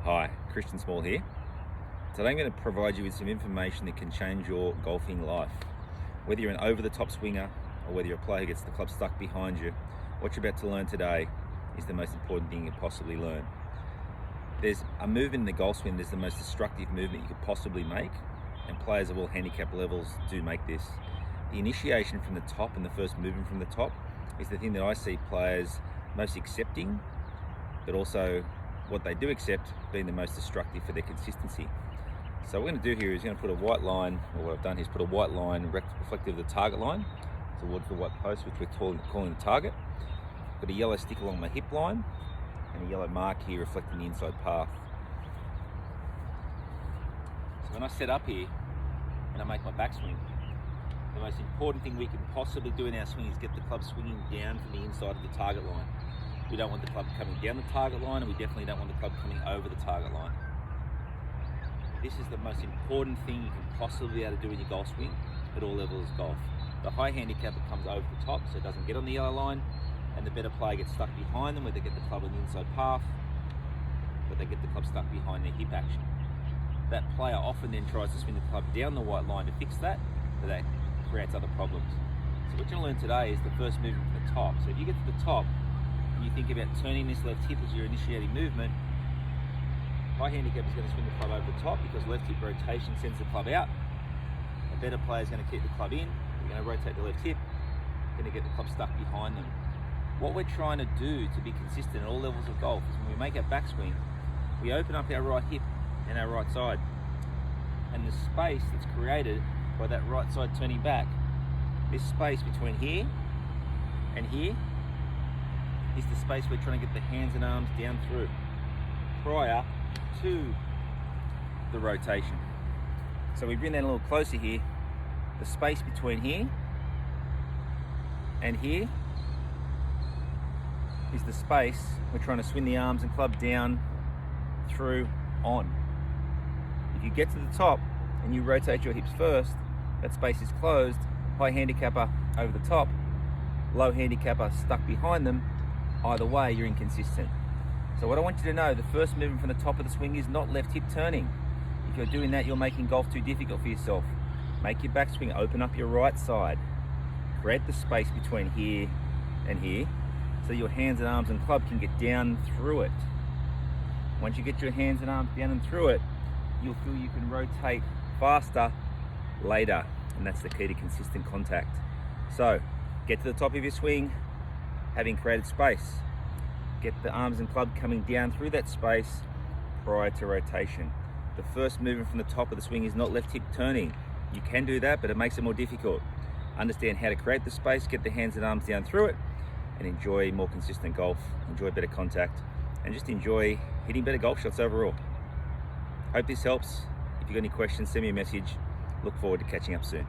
Hi, Christian Small here. Today I'm going to provide you with some information that can change your golfing life. Whether you're an over-the-top swinger or whether you're a player who gets the club stuck behind you, what you're about to learn today is the most important thing you can possibly learn. There's a movement in the golf swing that's the most destructive movement you could possibly make, and players of all handicap levels do make this. The initiation from the top and the first movement from the top is the thing that I see players most accepting, but also what they do accept being the most destructive for their consistency. So what we're going to do here is going to put a white line, or what I've done here is put a white line reflective of the target line towards the white post, which we're calling the target. Got a yellow stick along my hip line and a yellow mark here reflecting the inside path. So when I set up here and I make my backswing, the most important thing we can possibly do in our swing is get the club swinging down from the inside of the target line. We don't want the club coming down the target line, and we definitely don't want the club coming over the target line. This is the most important thing you can possibly be able to do in your golf swing at all levels of golf. The high handicapper comes over the top so it doesn't get on the yellow line, and the better player gets stuck behind them where they get the club on the inside path, but they get the club stuck behind their hip action. That player often then tries to swing the club down the white line to fix that, but that creates other problems. So what you're going to learn today is the first movement from the top. So if you get to the top, and you think about turning this left hip as your initiating movement, high handicap is going to swing the club over the top because left hip rotation sends the club out. A better player is going to keep the club in. You're going to rotate the left hip, you're going to get the club stuck behind them. What we're trying to do to be consistent at all levels of golf is when we make our backswing, we open up our right hip and our right side. And the space that's created by that right side turning back, this space between here and here, is the space we're trying to get the hands and arms down through prior to the rotation. So we bring that a little closer here. The space between here and here is the space we're trying to swing the arms and club down through on. If you get to the top and you rotate your hips first, that space is closed, high handicapper over the top, low handicapper stuck behind them. Either way, you're inconsistent. So what I want you to know, the first movement from the top of the swing is not left hip turning. If you're doing that, you're making golf too difficult for yourself. Make your backswing, open up your right side. Create the space between here and here so your hands and arms and club can get down through it. Once you get your hands and arms down and through it, you'll feel you can rotate faster later, and that's the key to consistent contact. So get to the top of your swing, having created space. Get the arms and club coming down through that space prior to rotation. The first movement from the top of the swing is not left hip turning. You can do that, but it makes it more difficult. Understand how to create the space, get the hands and arms down through it, and enjoy more consistent golf, enjoy better contact, and just enjoy hitting better golf shots overall. Hope this helps. If you've got any questions, send me a message. Look forward to catching up soon.